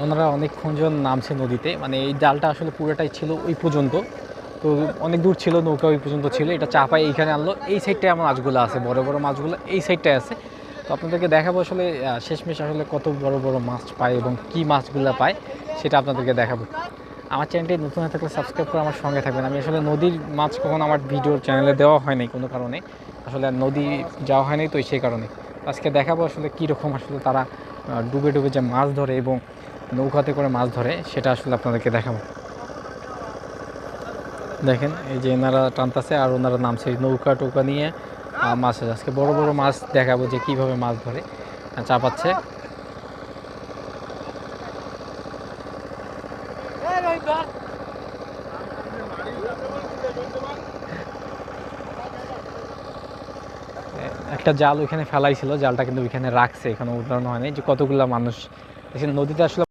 ওনারা অনেকক্ষণ নামছে নদীতে, মানে এই জালটা আসলে পুরোটাই ছিল ওই পর্যন্ত। তো অনেক দূর ছিল, নৌকা ওই পর্যন্ত ছিল, এটা চাপায় এইখানে আনলো। এই সাইডটায় আমার মাছগুলো আছে, বড় বড় মাছগুলো এই সাইডটায় আছে। তো আপনাদেরকে দেখাবো আসলে শেষমেশ আসলে কত বড় বড় মাছ পায় এবং কী মাছগুলো পায় সেটা আপনাদেরকে দেখাবো। আমার চ্যানেলটি নতুন হয়ে থাকলে সাবস্ক্রাইব করে আমার সঙ্গে থাকবেন। আমি আসলে নদীর মাছ কখনো আমার ভিডিওর চ্যানেলে দেওয়া হয় নাই কোনো কারণে, আসলে নদী যাওয়া হয়নি তো সেই কারণে। আজকে দেখাবো আসলে কীরকম আসলে তারা ডুবে ডুবে যে মাছ ধরে এবং নৌকাতে করে মাছ ধরে সেটা আসলে আপনাদেরকে দেখাবো। দেখেন এই যে এনারা টানতেছে আর ওনারা নামছে নৌকা টোকা নিয়ে মাছ। আজকে বড় বড় মাছ দেখাবো যে কিভাবে মাছ ধরে চাপাচ্ছে। একটা জাল ওইখানে ফেলাইছিল, জালটা কিন্তু ওইখানে রাখছে, এখানে উঠানো হয়নি। যে কতগুলা মানুষ দেখেন নদীতে আসলে